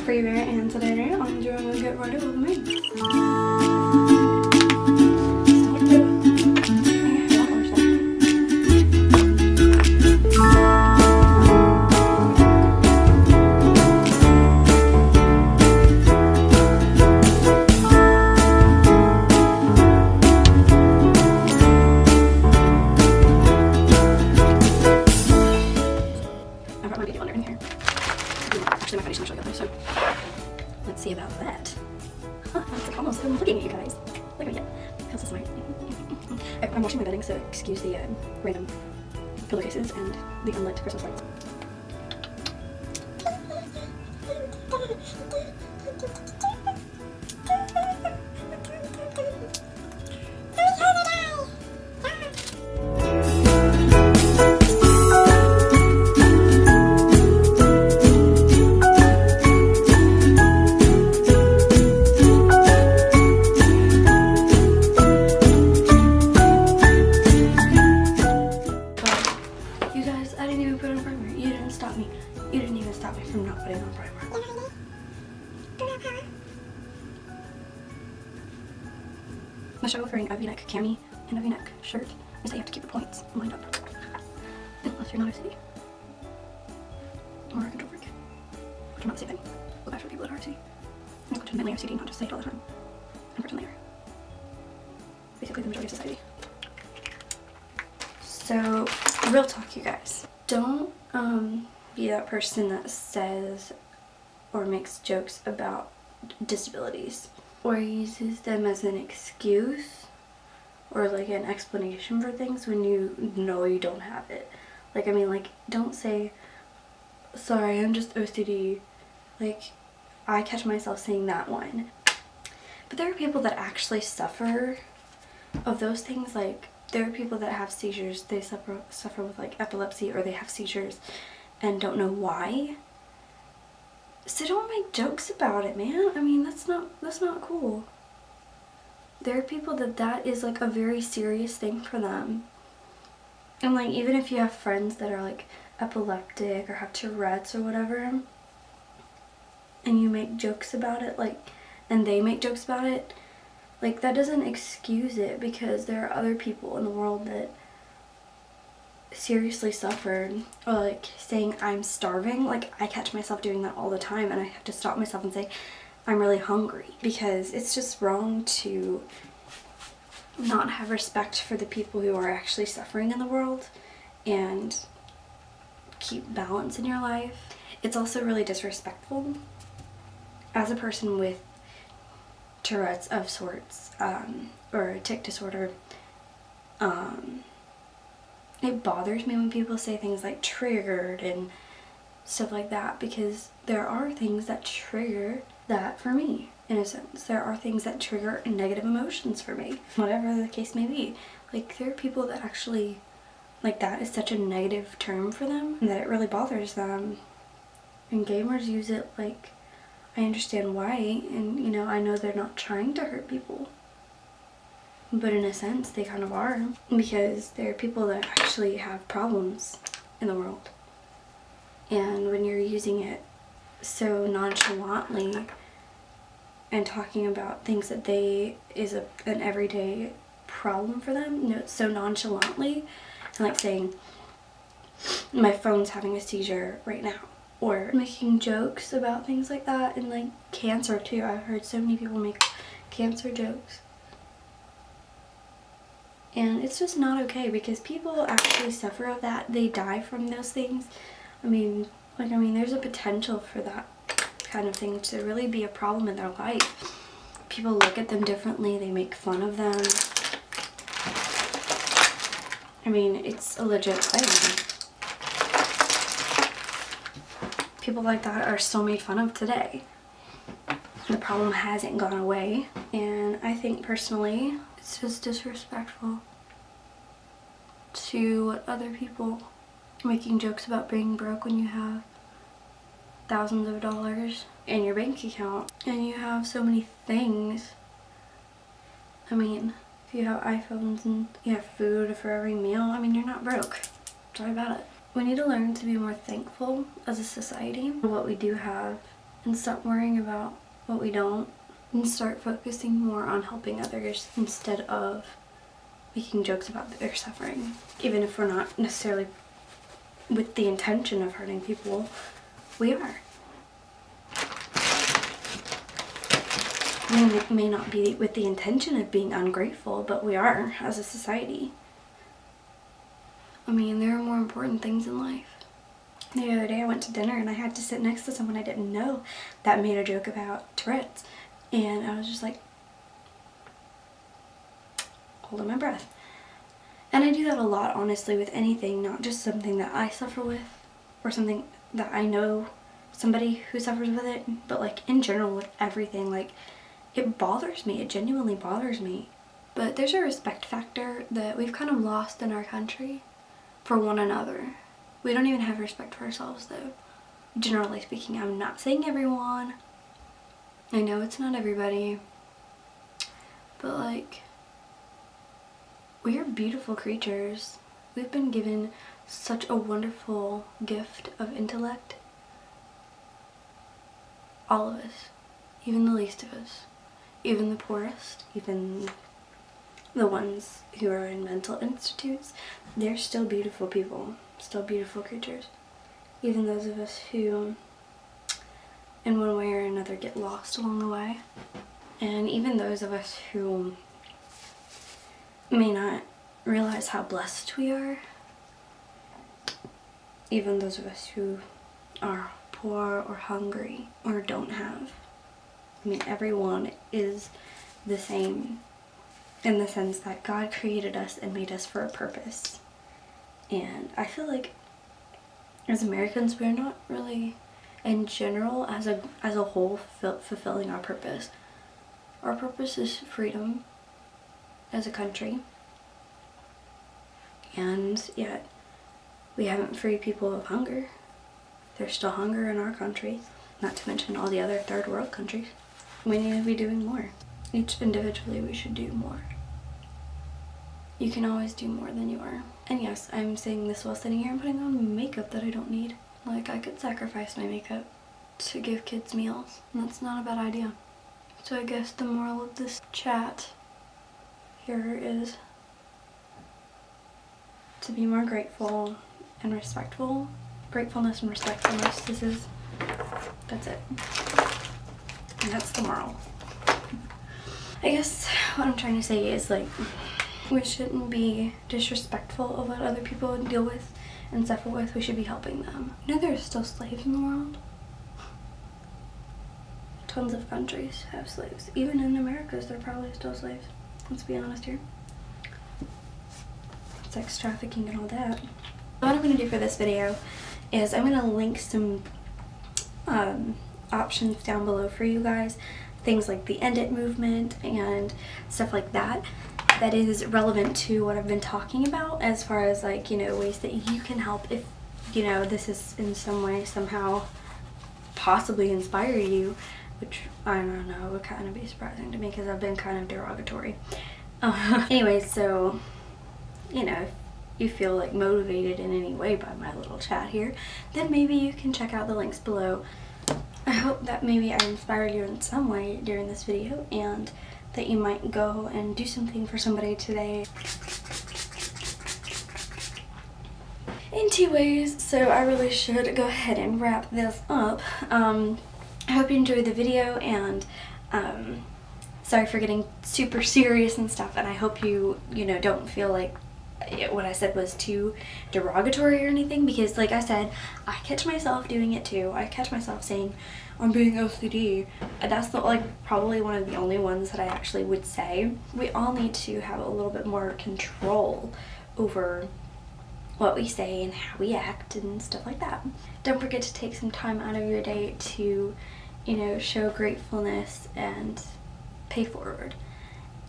Free Bear, and today I'm doing a get ready with me. I brought my beauty blender in here. Actually, my foundation actually got there, so let's see about that. It's like almost looking at you guys. Look at me. Feels so smart. I'm washing my bedding, so excuse the random pillowcases and the unlit Christmas lights. You guys, I didn't even put on primer. You didn't stop me. You didn't even stop me from not putting on primer. The show with wearing a v-neck cami and a v-neck shirt is that you have to keep your points lined up. Unless you're not OCD. Or a control freak. Which are not the same thing. Look after people that are OCD. I'm legitimately OCD, not just say it all the time. And pretend they are. Basically the majority of society. So, real talk, you guys. Don't be that person that says or makes jokes about disabilities or uses them as an excuse or like an explanation for things when you know you don't have it. Like, I mean, like, don't say, sorry, I'm just OCD. Like, I catch myself saying that one. But there are people that actually suffer of those things. Like, there are people that have seizures, they suffer with like epilepsy, or they have seizures and don't know why. So don't make jokes about it, man. I mean, that's not cool. There are people that is like a very serious thing for them. And like, even if you have friends that are like epileptic or have Tourette's or whatever, and you make jokes about it, like, and they make jokes about it, like, that doesn't excuse it, because there are other people in the world that seriously suffered. Or like saying I'm starving, like, I catch myself doing that all the time, and I have to stop myself and say I'm really hungry, because it's just wrong to not have respect for the people who are actually suffering in the world and keep balance in your life. It's also really disrespectful as a person with Tourette's of sorts, or a tic disorder. It bothers me when people say things like triggered and stuff like that, because there are things that trigger that for me, in a sense. There are things that trigger negative emotions for me, whatever the case may be. Like, there are people that actually, like, that is such a negative term for them that it really bothers them. And gamers use it like, I understand why, and you know, I know they're not trying to hurt people, but in a sense they kind of are, because there are people that actually have problems in the world. And when you're using it so nonchalantly and talking about things that is an everyday problem for them, you know, so nonchalantly, and like saying my phone's having a seizure right now, or making jokes about things like that, and like cancer too. I've heard so many people make cancer jokes. And it's just not okay, because people actually suffer of that. They die from those things. I mean, there's a potential for that kind of thing to really be a problem in their life. People look at them differently. They make fun of them. I mean, it's a legit thing. People like that are still made fun of today. The problem hasn't gone away, and I think personally it's just disrespectful to other people, making jokes about being broke when you have thousands of dollars in your bank account and you have so many things. I mean, if you have iPhones and you have food for every meal, I mean, you're not broke. Sorry about it. We need to learn to be more thankful as a society for what we do have and stop worrying about what we don't, and start focusing more on helping others instead of making jokes about their suffering. Even if we're not necessarily with the intention of hurting people, we are. I mean, it may not be with the intention of being ungrateful, but we are as a society. I mean, there are more important things in life. The other day I went to dinner and I had to sit next to someone I didn't know that made a joke about Tourette's. And I was just like, holding my breath. And I do that a lot, honestly, with anything, not just something that I suffer with or something that I know somebody who suffers with it, but like in general with everything. Like, it bothers me. It genuinely bothers me. But there's a respect factor that we've kind of lost in our country for one another. We don't even have respect for ourselves, though. Generally speaking, I'm not saying everyone. I know it's not everybody. But like, we are beautiful creatures. We've been given such a wonderful gift of intellect. All of us. Even the least of us. Even the poorest. Even the ones who are in mental institutes. They're still beautiful people. Still beautiful creatures. Even those of us who, in one way or another, get lost along the way. And even those of us who may not realize how blessed we are. Even those of us who are poor or hungry or don't have. I mean, everyone is the same in the sense that God created us and made us for a purpose. And I feel like as Americans, we're not really, in general, as a whole, fulfilling our purpose. Our purpose is freedom as a country. And yet, we haven't freed people of hunger. There's still hunger in our country, not to mention all the other third world countries. We need to be doing more. Each individually, we should do more. You can always do more than you are. And yes, I'm saying this while sitting here and putting on makeup that I don't need. Like, I could sacrifice my makeup to give kids meals, and that's not a bad idea. So I guess the moral of this chat here is to be more grateful and respectful. Gratefulness and respectfulness, that's it. And that's the moral. I guess what I'm trying to say is, like, we shouldn't be disrespectful of what other people deal with and suffer with. We should be helping them. You know, there's still slaves in the world. Tons of countries have slaves. Even in America, there are probably still slaves. Let's be honest here. Sex trafficking and all that. What I'm going to do for this video is I'm going to link some options down below for you guys. Things like the End It movement and stuff like that. That is relevant to what I've been talking about, as far as, like, you know, ways that you can help if, you know, this is in some way somehow possibly inspire you, which I don't know, would kind of be surprising to me because I've been kind of derogatory. Anyway, so, you know, if you feel like motivated in any way by my little chat here, then maybe you can check out the links below. I hope that maybe I inspired you in some way during this video, and that you might go and do something for somebody today. In 2 ways, so I really should go ahead and wrap this up. I hope you enjoyed the video, and sorry for getting super serious and stuff, and I hope you know, don't feel like what I said was too derogatory or anything, because like I said, I catch myself doing it too. I catch myself saying I'm being OCD. That's not, like, probably one of the only ones that I actually would say. We all need to have a little bit more control over what we say and how we act and stuff like that. Don't forget to take some time out of your day to, you know, show gratefulness and pay forward.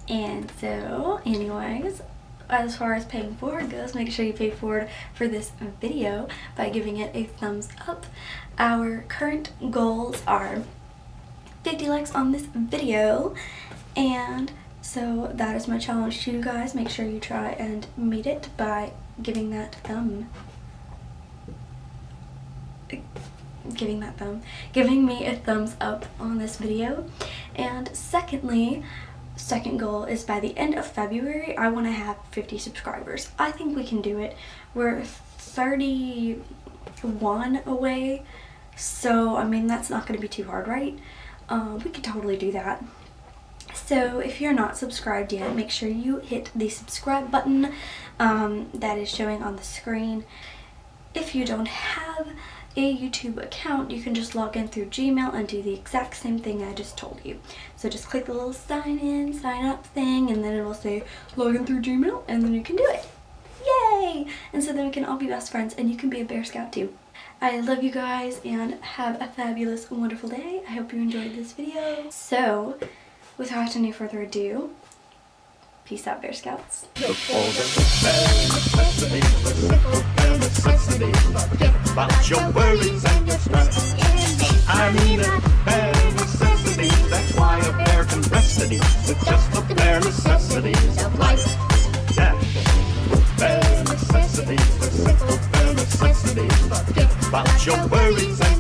And so, anyways, as far as paying forward goes, make sure you pay forward for this video by giving it a thumbs up. Our current goals are 50 likes on this video, and so that is my challenge to you guys. Make sure you try and meet it by giving that giving me a thumbs up on this video. And secondly, second goal is by the end of February, I want to have 50 subscribers. I think we can do it. We're 31 away, so I mean, that's not going to be too hard, right? We could totally do that. So if you're not subscribed yet, make sure you hit the subscribe button that is showing on the screen. If you don't have a YouTube account, you can just log in through Gmail and do the exact same thing I just told you. So just click the little sign up thing, and then it will say log in through Gmail, and then you can do it. Yay! And so then we can all be best friends, and you can be a Bear Scout too. I love you guys, and have a fabulous, wonderful day. I hope you enjoyed this video. So without any further ado, peace out, Bear Scouts. Look for the bare necessities. Forget about your worries and your stress. I mean the bare necessities. That's why a bear can rest at ease with just the bare necessities of life. Yeah, bare necessities, the simple bare necessities. Forget about your worries and